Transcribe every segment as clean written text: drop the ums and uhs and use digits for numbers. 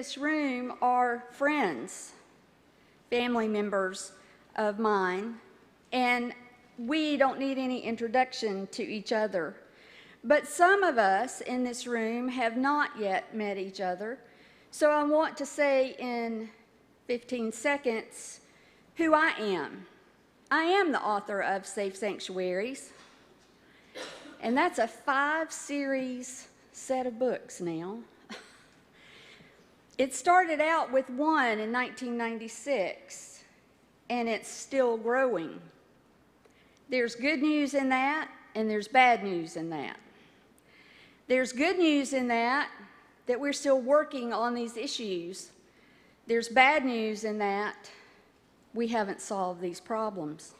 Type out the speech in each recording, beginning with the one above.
this room are friends, family members of mine, and we don't need any introduction to each other. But some of us in this room have not yet met each other, so I want to say in 15 seconds who I am. I am the author of Safe Sanctuaries, and that's a 5-series set of books now. It started out with one in 1996, and it's still growing. There's good news in that, and there's bad news in that. There's good news in that we're still working on these issues. There's bad news in that we haven't solved these problems.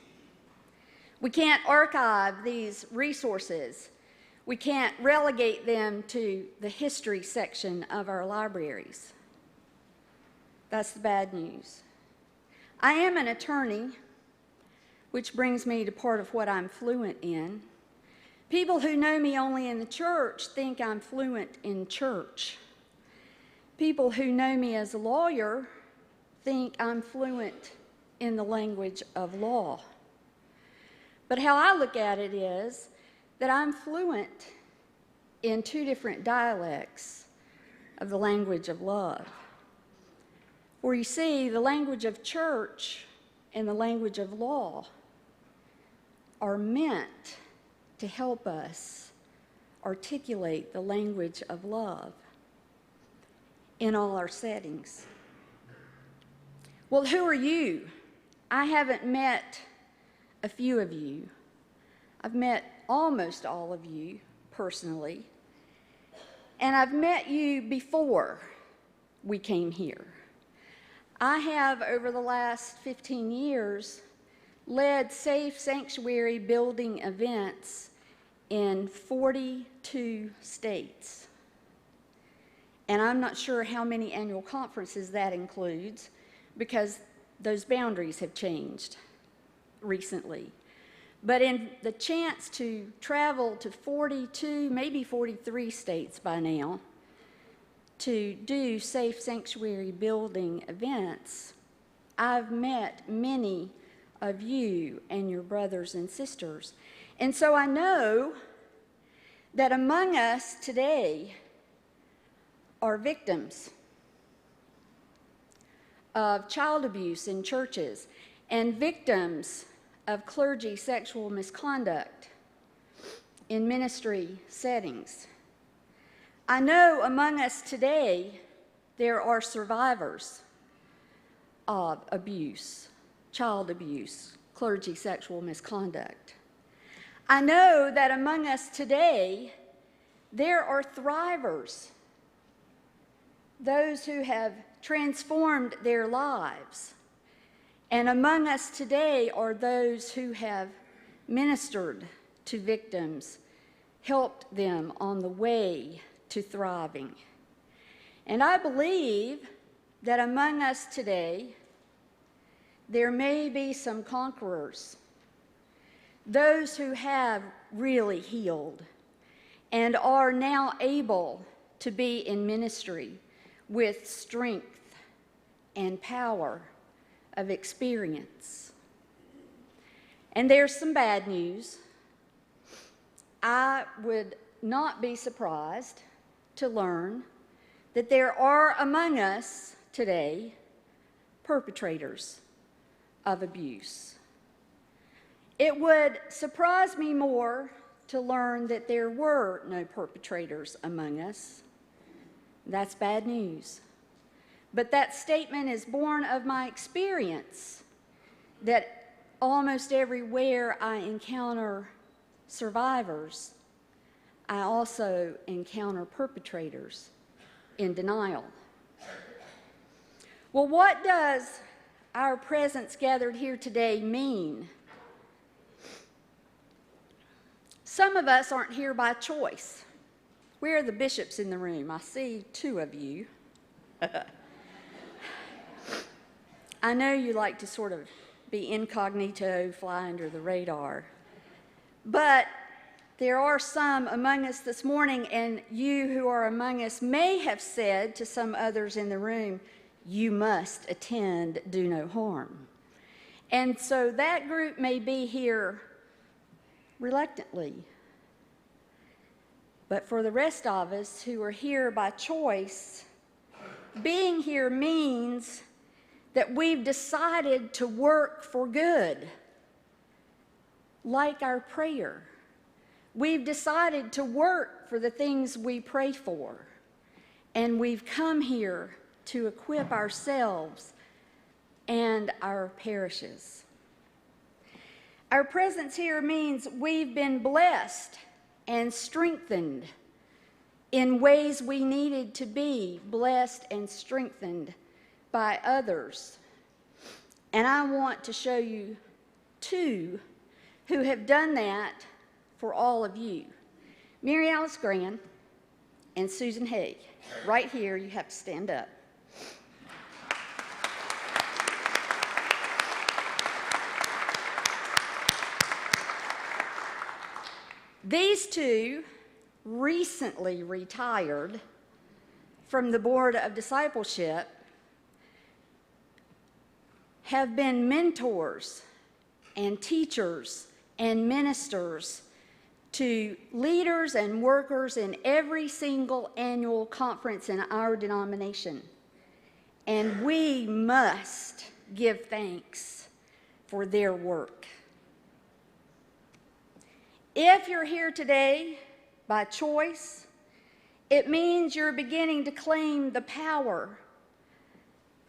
We can't archive these resources. We can't relegate them to the history section of our libraries. That's the bad news. I am an attorney, which brings me to part of what I'm fluent in. People who know me only in the church think I'm fluent in church. People who know me as a lawyer think I'm fluent in the language of law. But how I look at it is that I'm fluent in 2 different dialects of the language of love. For you see, the language of church and the language of law are meant to help us articulate the language of love in all our settings. Well, who are you? I haven't met a few of you. I've met almost all of you personally, and I've met you before we came here. I have, over the last 15 years, led safe sanctuary building events in 42 states. And I'm not sure how many annual conferences that includes, because those boundaries have changed recently. But in the chance to travel to 42, maybe 43 states by now, to do safe sanctuary building events, I've met many of you and your brothers and sisters. And so I know that among us today are victims of child abuse in churches and victims of clergy sexual misconduct in ministry settings. I know among us today there are survivors of abuse, child abuse, clergy sexual misconduct. I know that among us today there are thrivers, those who have transformed their lives. And among us today are those who have ministered to victims, helped them on the way to thriving. And I believe that among us today, there may be some conquerors, those who have really healed and are now able to be in ministry with strength and power of experience. And there's some bad news. I would not be surprised to learn that there are among us today perpetrators of abuse. It would surprise me more to learn that there were no perpetrators among us. That's bad news. But that statement is born of my experience that almost everywhere I encounter survivors, I also encounter perpetrators in denial. Well, what does our presence gathered here today mean? Some of us aren't here by choice. Where are the bishops in the room? I see 2 of you. I know you like to sort of be incognito, fly under the radar. But there are some among us this morning, and you who are among us may have said to some others in the room, you must attend Do No Harm. And so that group may be here reluctantly. But for the rest of us who are here by choice, being here means that we've decided to work for good, like our prayer. We've decided to work for the things we pray for, and we've come here to equip ourselves and our parishes. Our presence here means we've been blessed and strengthened in ways we needed to be blessed and strengthened by others. And I want to show you two who have done that for all of you. Mary Alice Gran and Susan Haig. Right here, you have to stand up. These two recently retired from the Board of Discipleship, have been mentors and teachers and ministers to leaders and workers in every single annual conference in our denomination. And we must give thanks for their work. If you're here today by choice, it means you're beginning to claim the power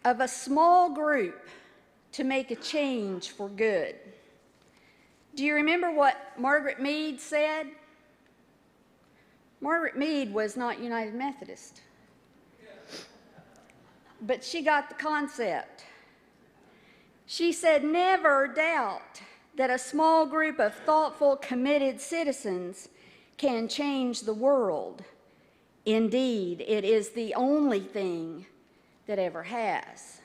of a small group to make a change for good. Do you remember what Margaret Mead said? Margaret Mead was not United Methodist, but she got the concept. She said, never doubt that a small group of thoughtful, committed citizens can change the world. Indeed, it is the only thing that ever has.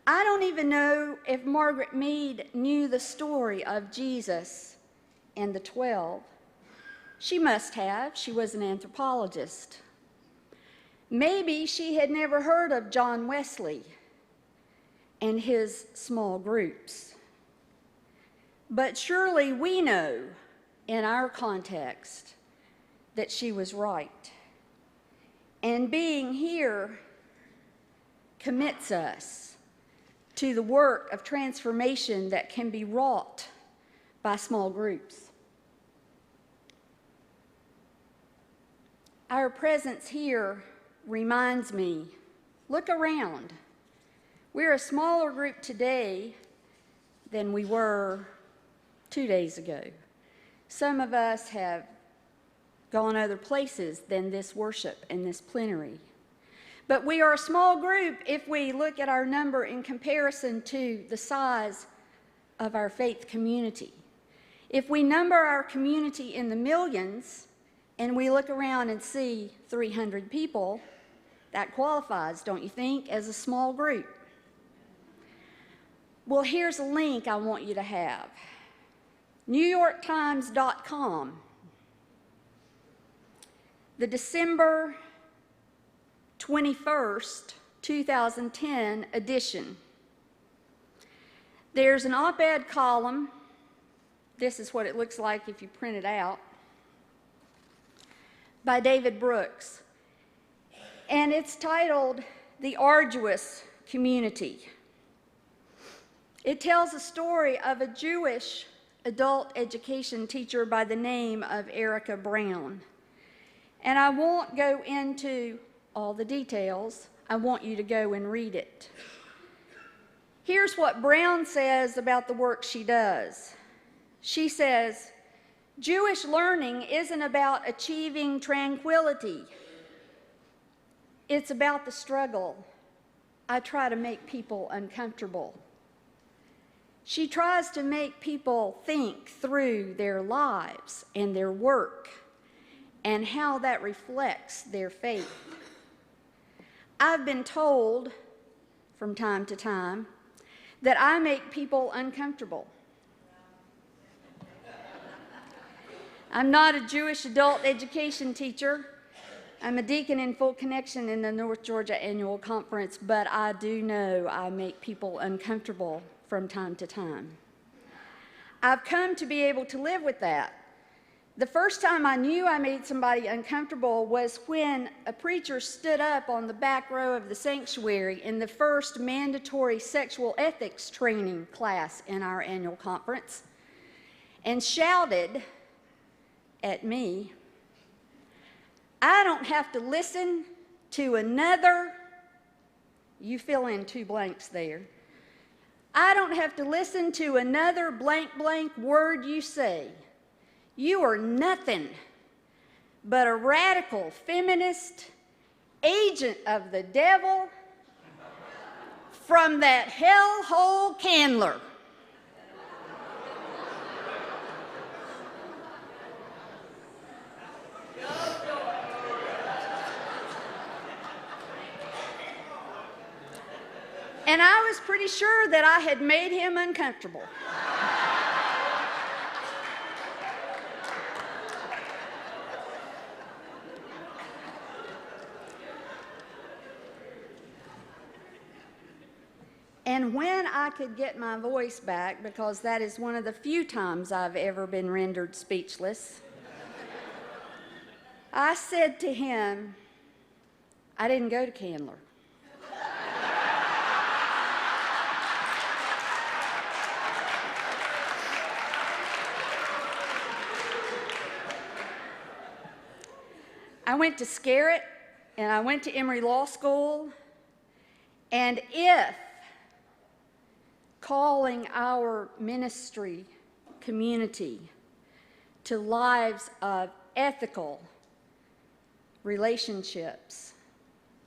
I don't even know if Margaret Mead knew the story of Jesus and the 12. She must have. She was an anthropologist. Maybe she had never heard of John Wesley and his small groups. But surely we know in our context that she was right. And being here commits us to the work of transformation that can be wrought by small groups. Our presence here reminds me, look around. We're a smaller group today than we were 2 days ago. Some of us have gone other places than this worship and this plenary. But we are a small group if we look at our number in comparison to the size of our faith community. If we number our community in the millions and we look around and see 300 people, that qualifies, don't you think, as a small group? Well, here's a link I want you to have. NewYorkTimes.com, the December 21st, 2010 edition. There's an op-ed column. This is what it looks like if you print it out, by David Brooks. And it's titled, The Arduous Community. It tells a story of a Jewish adult education teacher by the name of Erica Brown. And I won't go into all the details. I want you to go and read it. Here's what Brown says about the work she does. She says, Jewish learning isn't about achieving tranquility. It's about the struggle. I try to make people uncomfortable. She tries to make people think through their lives and their work and how that reflects their faith. I've been told from time to time that I make people uncomfortable. I'm not a Jewish adult education teacher. I'm a deacon in full connection in the North Georgia Annual Conference, but I do know I make people uncomfortable from time to time. I've come to be able to live with that. The first time I knew I made somebody uncomfortable was when a preacher stood up on the back row of the sanctuary in the first mandatory sexual ethics training class in our annual conference and shouted at me, "I don't have to listen to another," you fill in 2 blanks there, "I don't have to listen to another blank blank word you say. You are nothing but a radical feminist agent of the devil from that hellhole Candler." And I was pretty sure that I had made him uncomfortable. And when I could get my voice back, because that is one of the few times I've ever been rendered speechless, I said to him, "I didn't go to Candler." I went to Scarrett, and I went to Emory Law School, and if calling our ministry community to lives of ethical relationships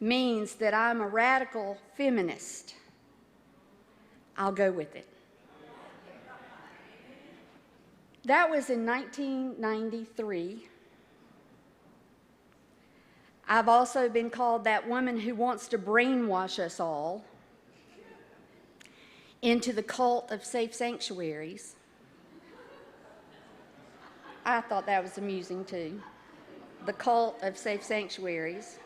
means that I'm a radical feminist, I'll go with it. That was in 1993. I've also been called that woman who wants to brainwash us all into the cult of safe sanctuaries. I thought that was amusing too. The cult of safe sanctuaries.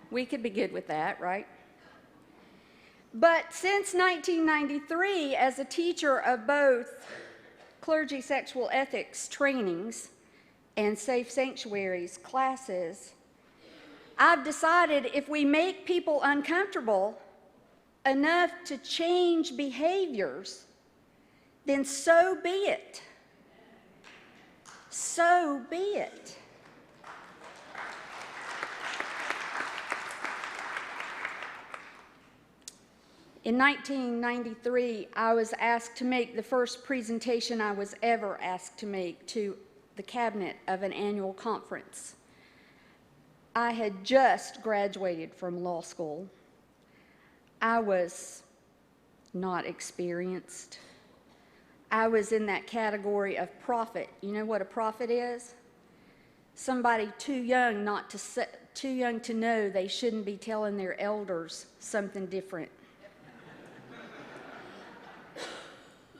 We could be good with that, right? But since 1993, as a teacher of both clergy sexual ethics trainings and safe sanctuaries classes, I've decided if we make people uncomfortable enough to change behaviors, then so be it. So be it. In 1993, I was asked to make the first presentation I was ever asked to make to the cabinet of an annual conference. I had just graduated from law school. I was not experienced. I was in that category of prophet. You know what a prophet is? Somebody too young to know they shouldn't be telling their elders something different.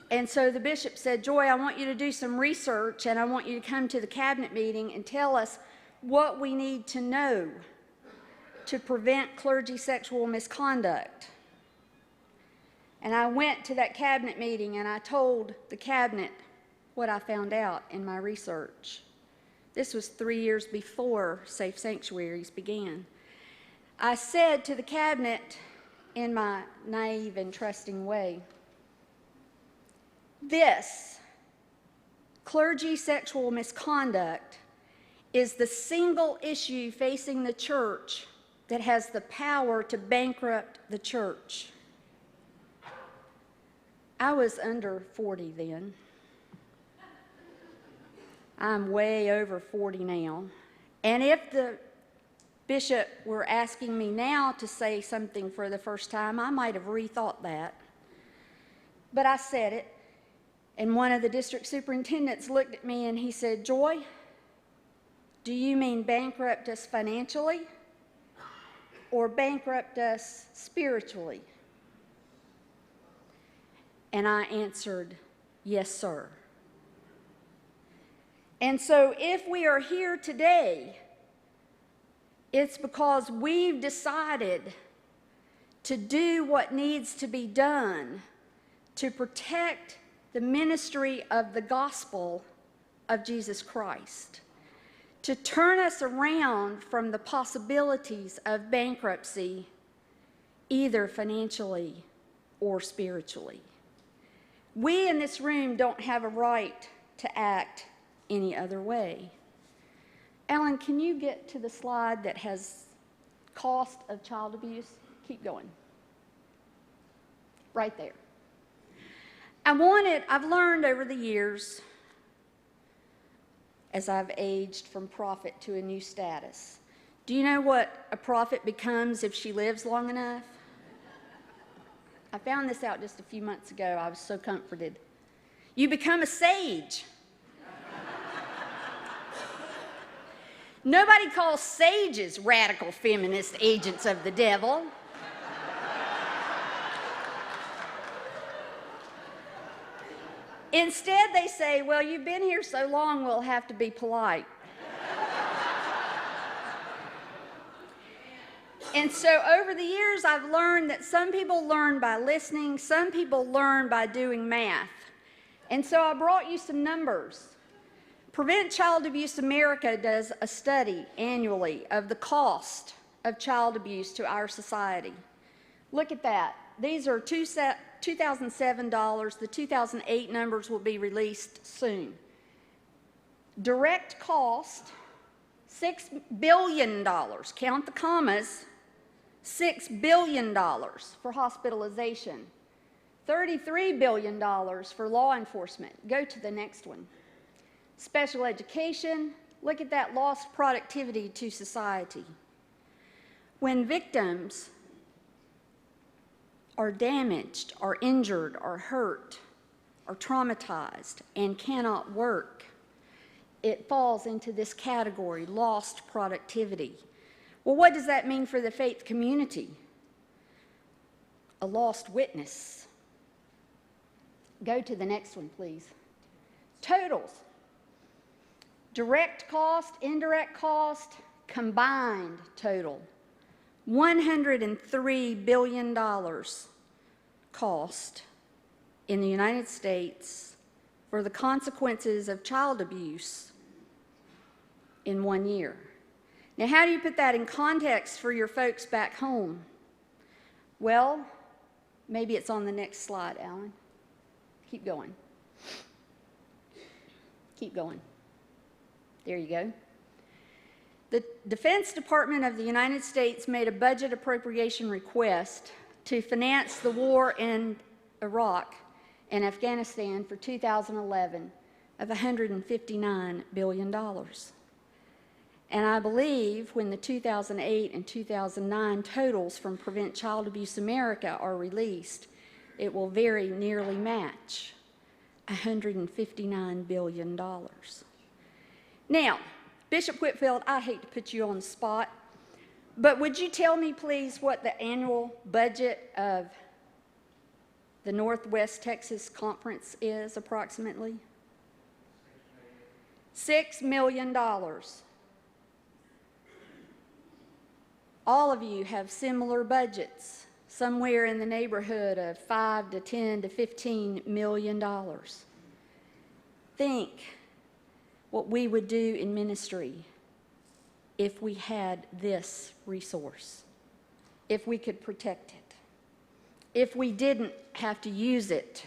And so the bishop said, "Joy, I want you to do some research, and I want you to come to the cabinet meeting and tell us what we need to know to prevent clergy sexual misconduct." And I went to that cabinet meeting and I told the cabinet what I found out in my research. This was 3 years before Safe Sanctuaries began. I said to the cabinet in my naive and trusting way, "This clergy sexual misconduct is the single issue facing the church that has the power to bankrupt the church." I was under 40 then. I'm way over 40 now. And if the bishop were asking me now to say something for the first time, I might have rethought that. But I said it, and one of the district superintendents looked at me and he said, "Joy, do you mean bankrupt us financially or bankrupt us spiritually?" And I answered, "Yes, sir." And so if we are here today, it's because we've decided to do what needs to be done to protect the ministry of the gospel of Jesus Christ, to turn us around from the possibilities of bankruptcy, either financially or spiritually. We in this room don't have a right to act any other way. Alan, can you get to the slide that has cost of child abuse? Keep going. Right there. I've learned over the years, as I've aged from prophet to a new status. Do you know what a prophet becomes if she lives long enough? I found this out just a few months ago. I was so comforted. You become a sage. Nobody calls sages radical feminist agents of the devil. Instead, they say, well, you've been here so long, we'll have to be polite. And so over the years, I've learned that some people learn by listening, some people learn by doing math. And so I brought you some numbers. Prevent Child Abuse America does a study annually of the cost of child abuse to our society. Look at that. These are 2007 dollars. The 2008 numbers will be released soon. Direct cost, $6 billion. Count the commas. $6 billion for hospitalization. $33 billion for law enforcement. Go to the next one. Special education. Look at that lost productivity to society. When victims are damaged, are injured, are hurt, are traumatized, and cannot work, it falls into this category, lost productivity. Well, what does that mean for the faith community? A lost witness. Go to the next one, please. Totals. Direct cost, indirect cost, combined total. $103 billion cost in the United States for the consequences of child abuse in 1 year. Now, how do you put that in context for your folks back home? Well, maybe it's on the next slide, Alan. Keep going. Keep going. There you go. The Defense Department of the United States made a budget appropriation request to finance the war in Iraq and Afghanistan for 2011 of $159 billion. And I believe when the 2008 and 2009 totals from Prevent Child Abuse America are released, it will very nearly match $159 billion. Now, Bishop Whitfield, I hate to put you on the spot, but would you tell me, please, what the annual budget of the Northwest Texas Conference is approximately? $6 million. All of you have similar budgets, somewhere in the neighborhood of $5 to $10 to $15 million. Think what we would do in ministry if we had this resource, if we could protect it, if we didn't have to use it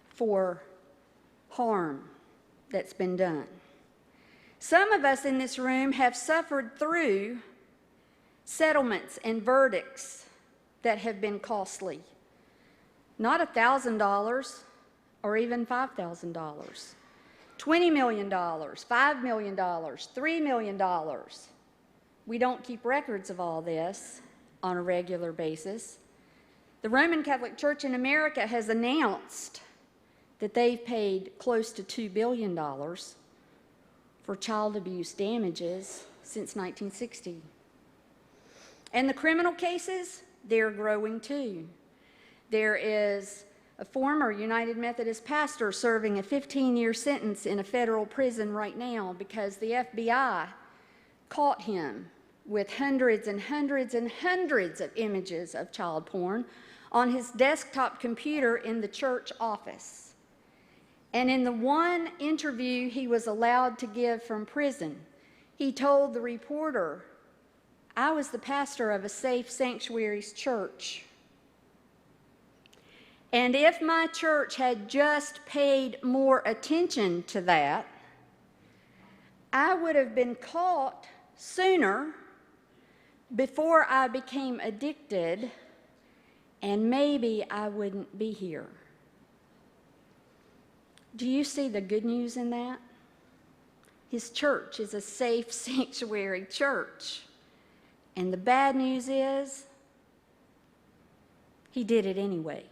for harm that's been done. Some of us in this room have suffered through settlements and verdicts that have been costly. Not $1,000 or even $5,000. $20 million, $5 million, $3 million. We don't keep records of all this on a regular basis. The Roman Catholic Church in America has announced that they've paid close to $2 billion for child abuse damages since 1960. And the criminal cases, they're growing too. There is a former United Methodist pastor serving a 15-year sentence in a federal prison right now because the FBI caught him with hundreds and hundreds and hundreds of images of child porn on his desktop computer in the church office. And in the one interview he was allowed to give from prison, he told the reporter, "I was the pastor of a Safe Sanctuaries church. And if my church had just paid more attention to that, I would have been caught sooner before I became addicted, and maybe I wouldn't be here." Do you see the good news in that? His church is a safe sanctuary church. And the bad news is, he did it anyway.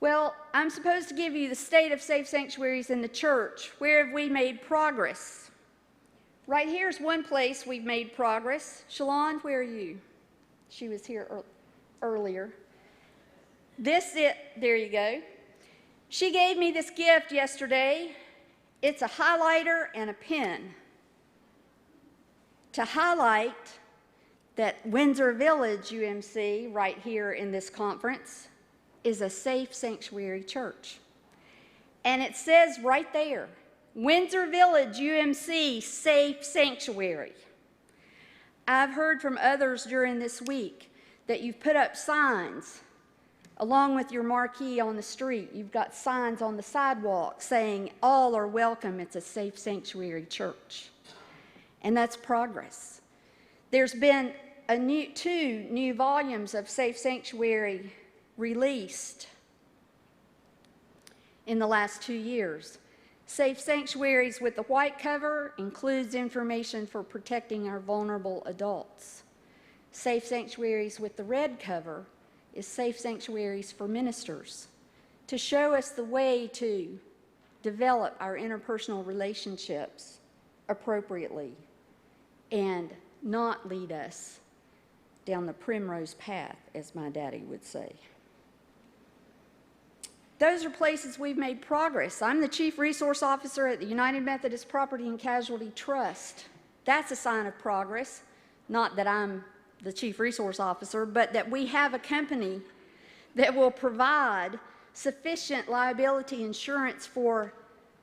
Well, I'm supposed to give you the state of safe sanctuaries in the church. Where have we made progress? Right here's one place we've made progress. Shalon, where are you? She was here earlier. There you go. She gave me this gift yesterday. It's a highlighter and a pen to highlight that Windsor Village UMC, right here in this conference, is a safe sanctuary church. And it says right there, Windsor Village UMC, safe sanctuary. I've heard from others during this week that you've put up signs along with your marquee on the street. You've got signs on the sidewalk saying, all are welcome, it's a safe sanctuary church. And that's progress. There's been two new volumes of Safe Sanctuary released in the last 2 years. Safe Sanctuaries with the white cover includes information for protecting our vulnerable adults. Safe Sanctuaries with the red cover is Safe Sanctuaries for ministers, to show us the way to develop our interpersonal relationships appropriately and not lead us down the primrose path, as my daddy would say. Those are places we've made progress. I'm the Chief Resource Officer at the United Methodist Property and Casualty Trust. That's a sign of progress. Not that I'm the Chief Resource Officer, but that we have a company that will provide sufficient liability insurance for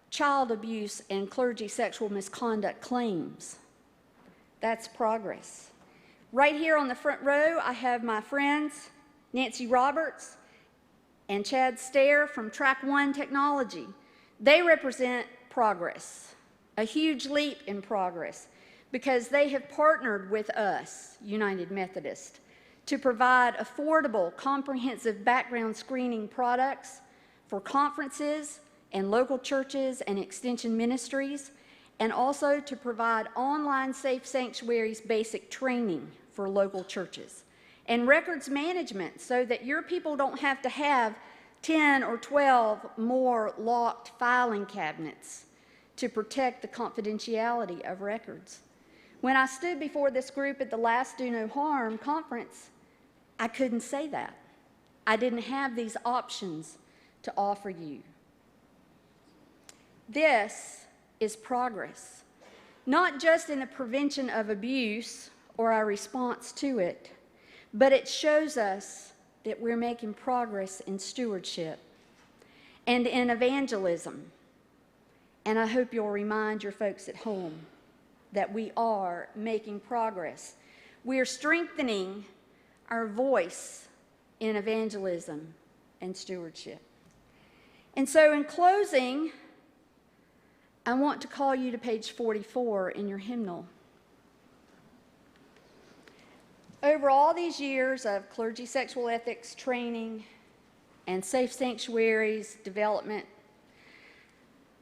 child abuse and clergy sexual misconduct claims. That's progress. Right here on the front row, I have my friends, Nancy Roberts and Chad Stair from Track 1 Technology. They represent progress, a huge leap in progress, because they have partnered with us, United Methodist, to provide affordable, comprehensive background screening products for conferences and local churches and extension ministries, and also to provide online Safe Sanctuaries basic training for local churches, and records management so that your people don't have to have 10 or 12 more locked filing cabinets to protect the confidentiality of records. When I stood before this group at the last Do No Harm conference, I couldn't say that. I didn't have these options to offer you. This is progress, not just in the prevention of abuse or our response to it, but it shows us that we're making progress in stewardship and in evangelism. And I hope you'll remind your folks at home that we are making progress. We are strengthening our voice in evangelism and stewardship. And so in closing, I want to call you to page 44 in your hymnal. Over all these years of clergy sexual ethics training and safe sanctuaries development,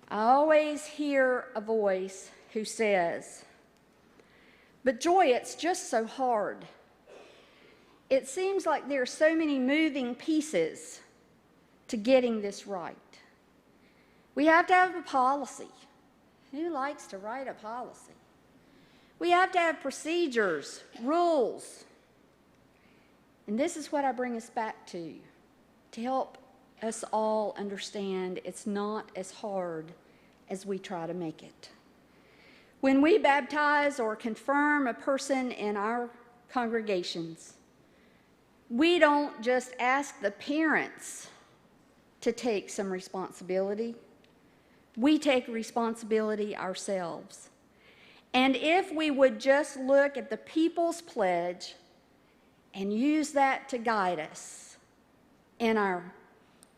I always hear a voice who says, "But Joy, it's just so hard. It seems like there are so many moving pieces to getting this right. We have to have a policy." Who likes to write a policy? We have to have procedures, rules. And this is what I bring us back to. to help us all understand it's not as hard as we try to make it. When we baptize or confirm a person in our congregations, we don't just ask the parents to take some responsibility. We take responsibility ourselves. And if we would just look at the People's Pledge and use that to guide us in our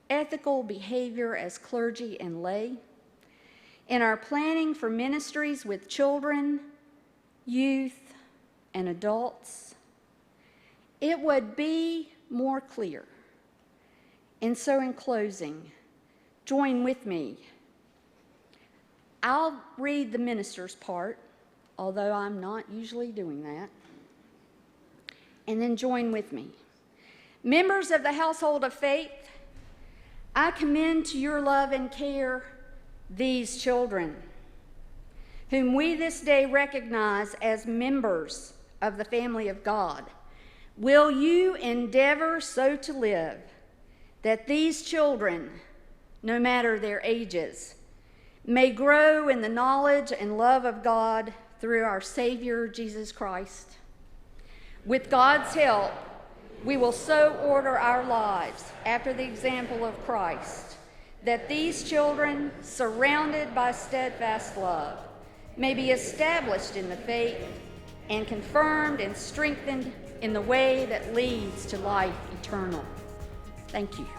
ethical behavior as clergy and lay, in our planning for ministries with children, youth, and adults, it would be more clear. And so in closing, join with me. I'll read the minister's part, although I'm not usually doing that. And then join with me. Members of the household of faith, I commend to your love and care these children, whom we this day recognize as members of the family of God. Will you endeavor so to live that these children, no matter their ages, may grow in the knowledge and love of God through our Savior, Jesus Christ? With God's help, we will so order our lives after the example of Christ that these children, surrounded by steadfast love, may be established in the faith and confirmed and strengthened in the way that leads to life eternal. Thank you.